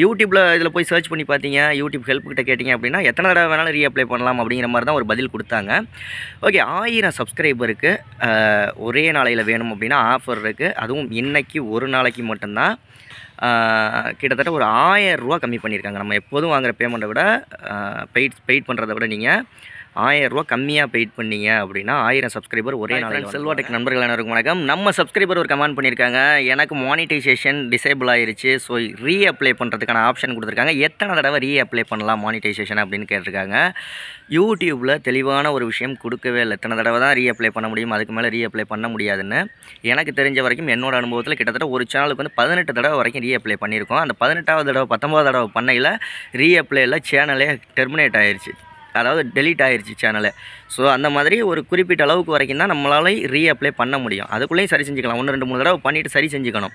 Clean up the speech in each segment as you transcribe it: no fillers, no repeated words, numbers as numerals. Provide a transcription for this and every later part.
யூடியூப்பில் இதில் போய் சர்ச் பண்ணி பார்த்தீங்க, யூடியூப் ஹெல்ப் கிட்ட கேட்டிங்க அப்படின்னா எத்தனை தடவை வேணாலும் ரீஅப்ளை பண்ணலாம் அப்படிங்கிற மாதிரி தான் ஒரு பதில் கொடுத்தாங்க. ஓகே, 1000 சப்ஸ்கிரைபருக்கு ஒரே நாளையில் வேணும் அப்படின்னா ஆஃபர் இருக்குது. அதுவும் இன்றைக்கி ஒரு நாளைக்கு மட்டும்தான். கிட்டத்தட்ட ஒரு ரூ. 1000 கம்மி பண்ணியிருக்காங்க. நம்ம எப்போதும் வாங்குகிற பேமெண்ட்டை விட பெய்ட் பண்ணுறதை விட நீங்கள் ரூ. 1000 கம்மியாக பெய்ட் பண்ணீங்க அப்படின்னா 1000 சப்ஸ்கிரைபர் ஒரே நாளில். செல்வாடெக் நண்பர்கள் அனைவருக்கும் வணக்கம். நம்ம சப்ஸ்கிரைபர் ஒரு கமெண்ட் பண்ணியிருக்காங்க, எனக்கு மானிட்டைசேஷன் டிசேபிள் ஆயிருச்சு, ஸோ ரீஅப்ளை பண்ணுறதுக்கான ஆப்ஷன் கொடுத்துருக்காங்க, எத்தனை தடவை ரீஅப்ளை பண்ணலாம் மானிட்டைசேஷன் அப்படின்னு கேட்டிருக்காங்க. யூடியூப்பில் தெளிவான ஒரு விஷயம் கொடுக்கவே இல்லை, எத்தனை தடவை தான் ரீஅப்ளை பண்ண முடியும், அதுக்கு மேலே ரீஅப்ளை பண்ண முடியாதுன்னு. எனக்கு தெரிஞ்ச வரைக்கும் என்னோட அனுபவத்தில் கிட்டத்தட்ட ஒரு சேனலுக்கு வந்து 18 தடவை வரைக்கும் ரீஅப்ளை பண்ணியிருக்கோம். அந்த 18வது தடவை 19வது தடவை பண்ணையில் ரீஅப்ளையில் சேனலே டெர்மினேட் ஆயிடுச்சு, அதாவது டெலீட் ஆகிடுச்சு சேனலு. ஸோ அந்த மாதிரி ஒரு குறிப்பிட்ட அளவுக்கு வரைக்கும் தான் நம்மளால் ரீஅப்ளை பண்ண முடியும். அதுக்குள்ளேயும் சரி செஞ்சுக்கலாம், 1 2 3 தடவை பண்ணிவிட்டு சரி செஞ்சுக்கணும்.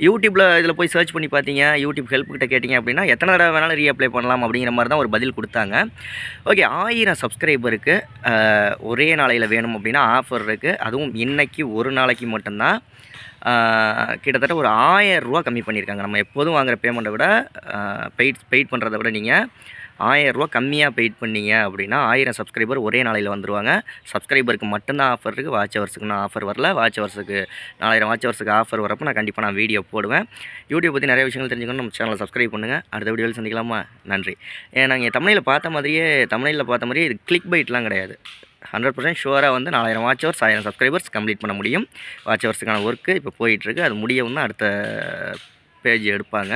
யூடியூப்பில் இதில் போய் சர்ச் பண்ணி பார்த்தீங்க, யூடியூப் ஹெல்ப் கிட்ட கேட்டிங்க அப்படின்னா எத்தனை தடவை வேணாலும் ரீஅப்ளை பண்ணலாம் அப்படிங்கிற மாதிரி தான் ஒரு பதில் கொடுத்தாங்க. ஓகே, 1000 சப்ஸ்கிரைபருக்கு ஒரே நாளையில் வேணும் அப்படின்னா ஆஃபர் இருக்குது. அதுவும் இன்றைக்கி ஒரு நாளைக்கு மட்டும்தான். கிட்டத்தட்ட ஒரு ரூ. 1000 கம்மி பண்ணியிருக்காங்க. நம்ம எப்போதும் வாங்குகிற பேமெண்ட்டை விட பெய்ட் பண்ணுறதை விட நீங்கள் ரூ. 1000 கம்மியாக பெய்ட் பண்ணீங்க அப்படின்னா 1000 சப்ஸ்கிரைபர் ஒரே நாளையில் வந்துடுவாங்க. சப்ஸ்கிரைபருக்கு மட்டும்தான் ஆஃபர் இருக்குது, வாட்ச் ஹவர்ஸுக்குன்னு ஆஃபர் வரல. வாட்ச் ஹவர்ஸுக்கு 4000 வாட்ச் ஹவர்ஸுக்கு ஆஃபர் வரப்போ நான் வீடியோ போடுவேன். யூடியூப் பற்றி நிறைய விஷயங்கள் தெரிஞ்சுக்கணும், நம்ம சேனலை சப்ஸ்கிரைப் பண்ணுங்கள். அடுத்த வீடியோவில் சந்திக்கலாமா? நன்றி. நாங்கள் தமிழில் பார்த்த மாதிரியே இது கிளிக் பைட்லாம் கிடையாது. 100% ஷுவராக வந்து 4000 வாட்ச் ஹவர்ஸ் 1000 சப்ஸ்கிரைபர்ஸ் கம்ப்ளீட் பண்ண முடியும். வாட்ச் ஹவர்ஸுக்கான ஒர்க்கு இப்போ போயிட்டுருக்கு, அது முடியவும் தான் அடுத்த பேஜ் எடுப்பாங்க.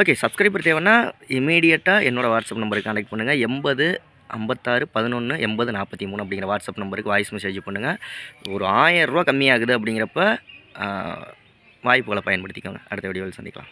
ஓகே, சப்ஸ்கிரைபர் தேவைன்னா இமீடியட்டாக என்னோடய வாட்ஸ்அப் நம்பருக்கு கான்டெக்ட் பண்ணுங்கள். 80 56 11 80 43 அப்படிங்கிற வாட்ஸ்அப் நம்பருக்கு வாய்ஸ் மெசேஜ் பண்ணுங்கள். ஒரு ரூ. 1000 கம்மியாகுது அப்படிங்கிறப்ப வாய்ப்புகளை பயன்படுத்திக்கோங்க. அடுத்த வீடியோவில் சந்திக்கலாம்.